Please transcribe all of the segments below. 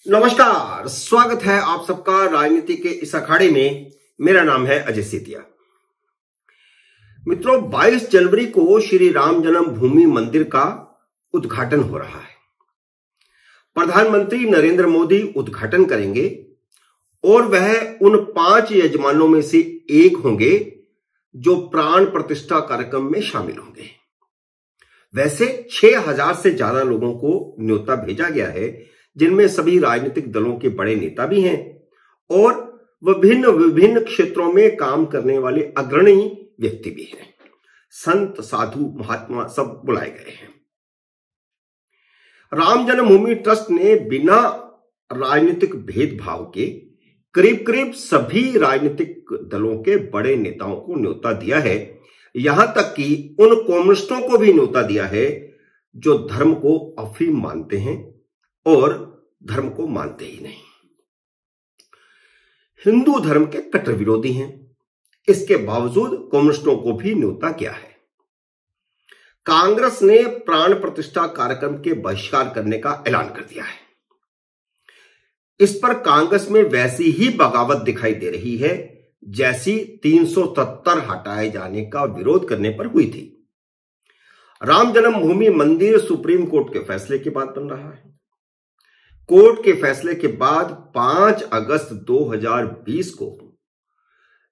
नमस्कार, स्वागत है आप सबका राजनीति के इस अखाड़े में। मेरा नाम है अजय सेतिया। मित्रों, 22 जनवरी को श्री राम जन्मभूमि मंदिर का उद्घाटन हो रहा है। प्रधानमंत्री नरेंद्र मोदी उद्घाटन करेंगे और वह उन 5 यजमानों में से एक होंगे जो प्राण प्रतिष्ठा कार्यक्रम में शामिल होंगे। वैसे 6000 से ज्यादा लोगों को न्योता भेजा गया है, जिनमें सभी राजनीतिक दलों के बड़े नेता भी हैं और विभिन्न क्षेत्रों में काम करने वाले अग्रणी व्यक्ति भी हैं। संत, साधु, महात्मा सब बुलाए गए हैं। राम जन्मभूमि ट्रस्ट ने बिना राजनीतिक भेदभाव के करीब करीब सभी राजनीतिक दलों के बड़े नेताओं को न्योता दिया है। यहां तक कि उन कम्युनिस्टों को भी न्योता दिया है जो धर्म को अफीम मानते हैं और धर्म को मानते ही नहीं, हिंदू धर्म के कट्टर विरोधी हैं। इसके बावजूद कम्युनिस्टों को भी न्योता किया है। कांग्रेस ने प्राण प्रतिष्ठा कार्यक्रम के बहिष्कार करने का ऐलान कर दिया है। इस पर कांग्रेस में वैसी ही बगावत दिखाई दे रही है जैसी 373 हटाए जाने का विरोध करने पर हुई थी। राम जन्मभूमि मंदिर सुप्रीम कोर्ट के फैसले के बाद बन रहा है। कोर्ट के फैसले के बाद 5 अगस्त 2020 को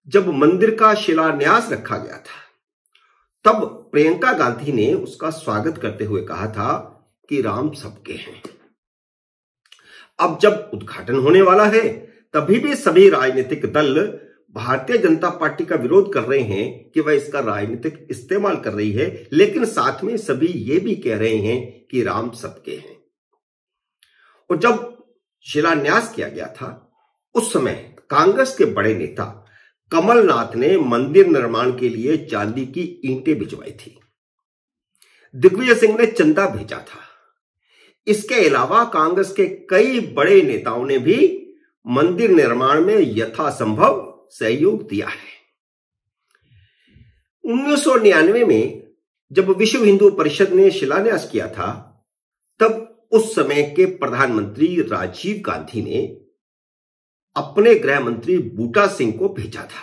जब मंदिर का शिलान्यास रखा गया था, तब प्रियंका गांधी ने उसका स्वागत करते हुए कहा था कि राम सबके हैं। अब जब उद्घाटन होने वाला है, तभी भी सभी राजनीतिक दल भारतीय जनता पार्टी का विरोध कर रहे हैं कि वह इसका राजनीतिक इस्तेमाल कर रही है, लेकिन साथ में सभी ये भी कह रहे हैं कि राम सबके हैं। और जब शिलान्यास किया गया था, उस समय कांग्रेस के बड़े नेता कमलनाथ ने मंदिर निर्माण के लिए चांदी की ईंटें भिजवाई थी। दिग्विजय सिंह ने चंदा भेजा था। इसके अलावा कांग्रेस के कई बड़े नेताओं ने भी मंदिर निर्माण में यथासंभव सहयोग दिया है। 1999 में जब विश्व हिंदू परिषद ने शिलान्यास किया था, तब उस समय के प्रधानमंत्री राजीव गांधी ने अपने गृह मंत्री बूटा सिंह को भेजा था।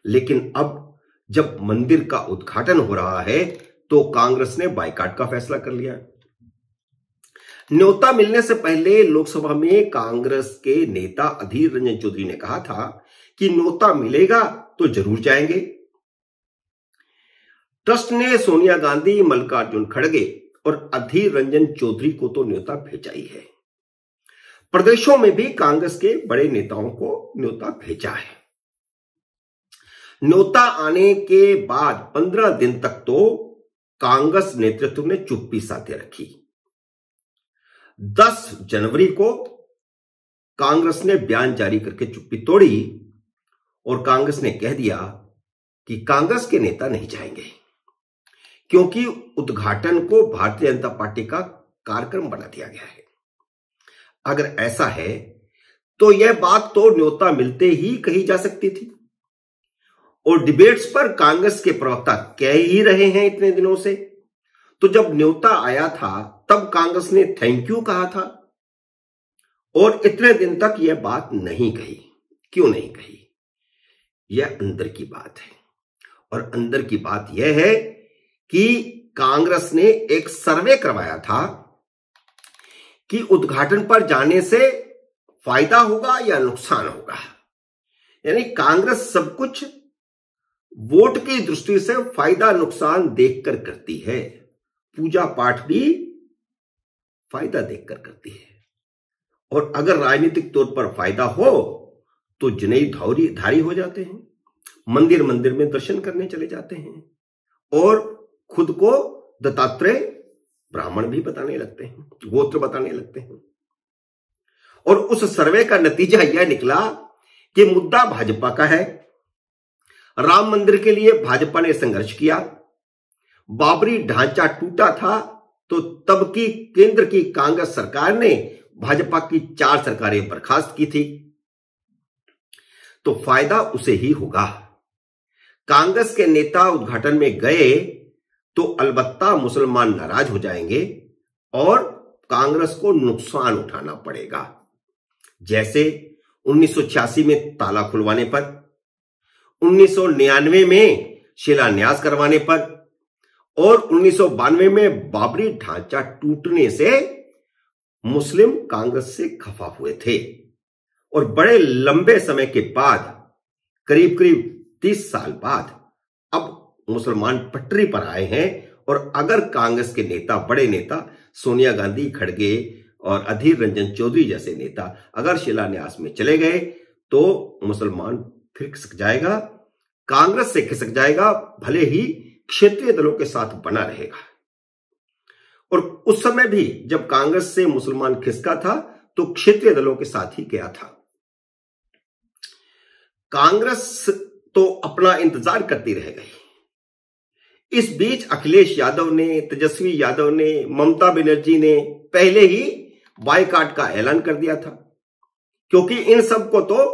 लेकिन अब जब मंदिर का उद्घाटन हो रहा है, तो कांग्रेस ने बायकॉट का फैसला कर लिया। न्योता मिलने से पहले लोकसभा में कांग्रेस के नेता अधीर रंजन चौधरी ने कहा था कि न्योता मिलेगा तो जरूर जाएंगे। ट्रस्ट ने सोनिया गांधी, मल्लिकार्जुन खड़गे और अधीर रंजन चौधरी को तो न्योता भेजा ही है। प्रदेशों में भी कांग्रेस के बड़े नेताओं को न्योता भेजा है। न्योता आने के बाद 15 दिन तक तो कांग्रेस नेतृत्व ने चुप्पी साधे रखी। 10 जनवरी को कांग्रेस ने बयान जारी करके चुप्पी तोड़ी और कांग्रेस ने कह दिया कि कांग्रेस के नेता नहीं जाएंगे, क्योंकि उद्घाटन को भारतीय जनता पार्टी का कार्यक्रम बना दिया गया है। अगर ऐसा है तो यह बात तो न्योता मिलते ही कही जा सकती थी, और डिबेट्स पर कांग्रेस के प्रवक्ता कह ही रहे हैं इतने दिनों से। तो जब न्योता आया था, तब कांग्रेस ने थैंक यू कहा था और इतने दिन तक यह बात नहीं कही। क्यों नहीं कही? यह अंदर की बात है, और अंदर की बात यह है कि कांग्रेस ने एक सर्वे करवाया था कि उद्घाटन पर जाने से फायदा होगा या नुकसान होगा। यानी कांग्रेस सब कुछ वोट की दृष्टि से फायदा नुकसान देखकर करती है। पूजा पाठ भी फायदा देखकर करती है, और अगर राजनीतिक तौर पर फायदा हो तो जनेऊ धारी हो जाते हैं, मंदिर में दर्शन करने चले जाते हैं और खुद को दत्तात्रेय ब्राह्मण भी बताने लगते हैं, गोत्र बताने लगते हैं। और उस सर्वे का नतीजा यह निकला कि मुद्दा भाजपा का है। राम मंदिर के लिए भाजपा ने संघर्ष किया। बाबरी ढांचा टूटा था तो तब की केंद्र की कांग्रेस सरकार ने भाजपा की 4 सरकारें बर्खास्त की थी, तो फायदा उसे ही होगा। कांग्रेस के नेता उद्घाटन में गए तो अलबत्ता मुसलमान नाराज हो जाएंगे और कांग्रेस को नुकसान उठाना पड़ेगा। जैसे 1986 में ताला खुलवाने पर, 1999 में शिलान्यास करवाने पर और 1992 में बाबरी ढांचा टूटने से मुस्लिम कांग्रेस से खफा हुए थे और बड़े लंबे समय के बाद, करीब करीब 30 साल बाद, अब मुसलमान पटरी पर आए हैं। और अगर कांग्रेस के नेता, बड़े नेता सोनिया गांधी, खड़गे और अधीर रंजन चौधरी जैसे नेता अगर शिलान्यास में चले गए तो मुसलमान फिर खिसक जाएगा, कांग्रेस से खिसक जाएगा, भले ही क्षेत्रीय दलों के साथ बना रहेगा। और उस समय भी जब कांग्रेस से मुसलमान खिसका था तो क्षेत्रीय दलों के साथ ही गया था। कांग्रेस तो अपना इंतजार करती रह गई। इस बीच अखिलेश यादव ने, तेजस्वी यादव ने, ममता बनर्जी ने पहले ही बायकॉट का ऐलान कर दिया था, क्योंकि इन सबको तो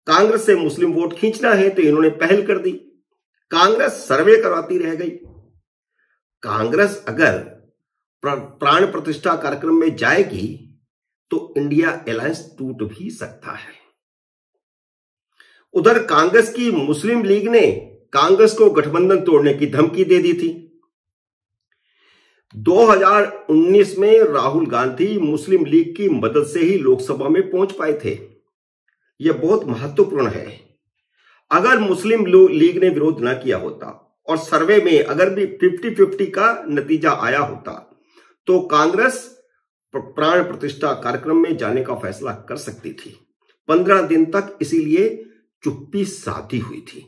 कांग्रेस से मुस्लिम वोट खींचना है, तो इन्होंने पहल कर दी। कांग्रेस सर्वे करवाती रह गई। कांग्रेस अगर प्राण प्रतिष्ठा कार्यक्रम में जाएगी तो इंडिया अलायंस टूट भी सकता है। उधर कांग्रेस की मुस्लिम लीग ने कांग्रेस को गठबंधन तोड़ने की धमकी दे दी थी। 2019 में राहुल गांधी मुस्लिम लीग की मदद से ही लोकसभा में पहुंच पाए थे। यह बहुत महत्वपूर्ण है। अगर मुस्लिम लीग ने विरोध न किया होता और सर्वे में अगर भी 50-50 का नतीजा आया होता तो कांग्रेस प्राण प्रतिष्ठा कार्यक्रम में जाने का फैसला कर सकती थी। 15 दिन तक इसीलिए चुप्पी साधी हुई थी।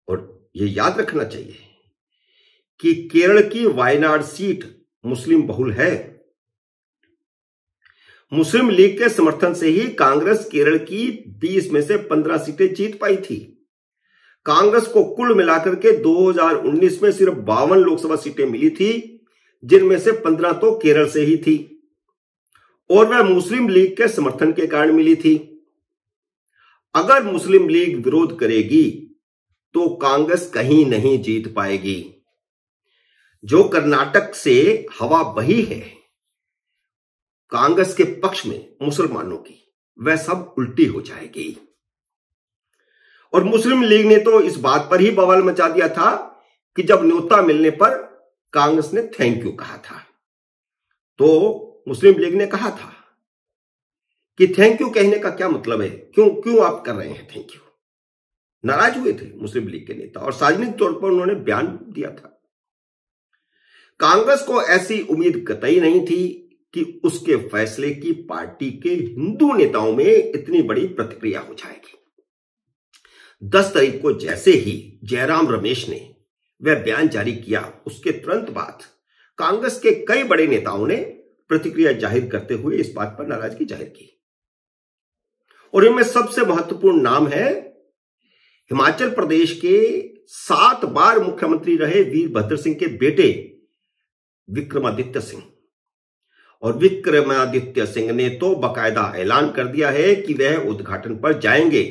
और यह याद रखना चाहिए कि केरल की वायनाड सीट मुस्लिम बहुल है। मुस्लिम लीग के समर्थन से ही कांग्रेस केरल की 20 में से 15 सीटें जीत पाई थी। कांग्रेस को कुल मिलाकर के 2019 में सिर्फ 52 लोकसभा सीटें मिली थी, जिनमें से 15 तो केरल से ही थी और वह मुस्लिम लीग के समर्थन के कारण मिली थी। अगर मुस्लिम लीग विरोध करेगी तो कांग्रेस कहीं नहीं जीत पाएगी। जो कर्नाटक से हवा बही है कांग्रेस के पक्ष में मुसलमानों की, वह सब उल्टी हो जाएगी। और मुस्लिम लीग ने तो इस बात पर ही बवाल मचा दिया था कि जब न्योता मिलने पर कांग्रेस ने थैंक यू कहा था, तो मुस्लिम लीग ने कहा था कि थैंक यू कहने का क्या मतलब है, क्यों आप कर रहे हैं थैंक यू। नाराज हुए थे मुस्लिम लीग के नेता और सार्वजनिक तौर पर उन्होंने बयान दिया था। कांग्रेस को ऐसी उम्मीद कतई नहीं थी कि उसके फैसले की पार्टी के हिंदू नेताओं में इतनी बड़ी प्रतिक्रिया हो जाएगी। 10 तारीख को जैसे ही जयराम रमेश ने वह बयान जारी किया, उसके तुरंत बाद कांग्रेस के कई बड़े नेताओं ने प्रतिक्रिया जाहिर करते हुए इस बात पर नाराजगी जाहिर की। और इनमें सबसे महत्वपूर्ण नाम है हिमाचल प्रदेश के 7 बार मुख्यमंत्री रहे वीरभद्र सिंह के बेटे विक्रमादित्य सिंह। और विक्रमादित्य सिंह ने तो बाकायदा ऐलान कर दिया है कि वह उद्घाटन पर जाएंगे,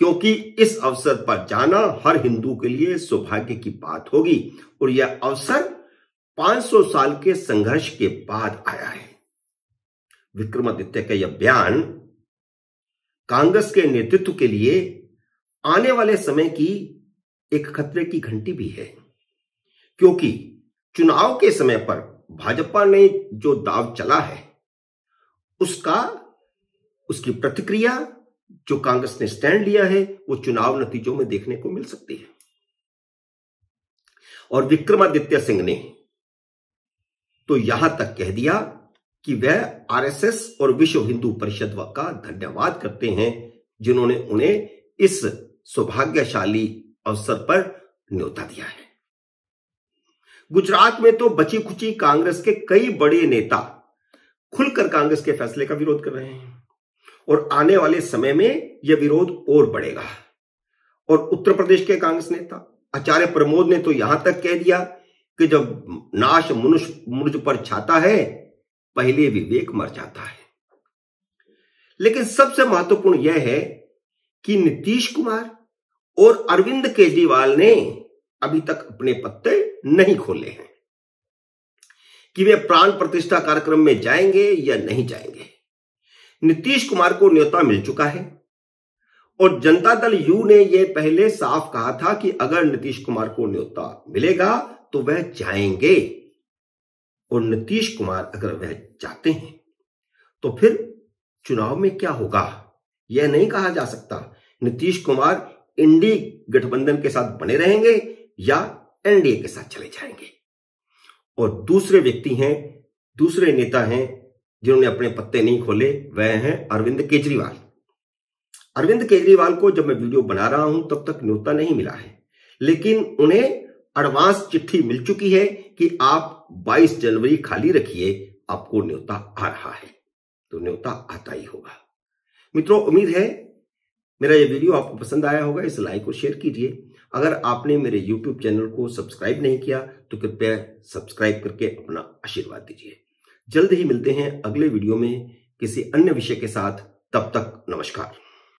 क्योंकि इस अवसर पर जाना हर हिंदू के लिए सौभाग्य की बात होगी और यह अवसर 500 साल के संघर्ष के बाद आया है। विक्रमादित्य का यह बयान कांग्रेस के नेतृत्व के लिए आने वाले समय की एक खतरे की घंटी भी है, क्योंकि चुनाव के समय पर भाजपा ने जो दाव चला है उसकी प्रतिक्रिया, जो कांग्रेस ने स्टैंड लिया है, वो चुनाव नतीजों में देखने को मिल सकती है। और विक्रमादित्य सिंह ने तो यहां तक कह दिया कि वह आरएसएस और विश्व हिंदू परिषद का धन्यवाद करते हैं, जिन्होंने उन्हें इस सौभाग्यशाली अवसर पर न्योता दिया है। गुजरात में तो बची खुची कांग्रेस के कई बड़े नेता खुलकर कांग्रेस के फैसले का विरोध कर रहे हैं और आने वाले समय में यह विरोध और बढ़ेगा। और उत्तर प्रदेश के कांग्रेस नेता आचार्य प्रमोद ने तो यहां तक कह दिया कि जब नाश मुझ पर छाता है, पहले विवेक मर जाता है। लेकिन सबसे महत्वपूर्ण यह है कि नीतीश कुमार और अरविंद केजरीवाल ने अभी तक अपने पत्ते नहीं खोले हैं कि वे प्राण प्रतिष्ठा कार्यक्रम में जाएंगे या नहीं जाएंगे। नीतीश कुमार को न्योता मिल चुका है और जनता दल यू ने यह पहले साफ कहा था कि अगर नीतीश कुमार को न्योता मिलेगा तो वह जाएंगे। और नीतीश कुमार अगर वह जाते हैं तो फिर चुनाव में क्या होगा यह नहीं कहा जा सकता। नीतीश कुमार इंडी गठबंधन के साथ बने रहेंगे या एनडीए के साथ चले जाएंगे। और दूसरे व्यक्ति हैं, दूसरे नेता हैं जिन्होंने अपने पत्ते नहीं खोले, वह हैं अरविंद केजरीवाल। अरविंद केजरीवाल को जब मैं वीडियो बना रहा हूं तब तक न्योता नहीं मिला है, लेकिन उन्हें एडवांस चिट्ठी मिल चुकी है कि आप 22 जनवरी खाली रखिए, आपको न्योता आ रहा है। तो न्योता आता ही होगा। मित्रों, उम्मीद है मेरा ये वीडियो आपको पसंद आया होगा। इसे लाइक और शेयर कीजिए। अगर आपने मेरे YouTube चैनल को सब्सक्राइब नहीं किया तो कृपया सब्सक्राइब करके अपना आशीर्वाद दीजिए। जल्द ही मिलते हैं अगले वीडियो में किसी अन्य विषय के साथ। तब तक नमस्कार।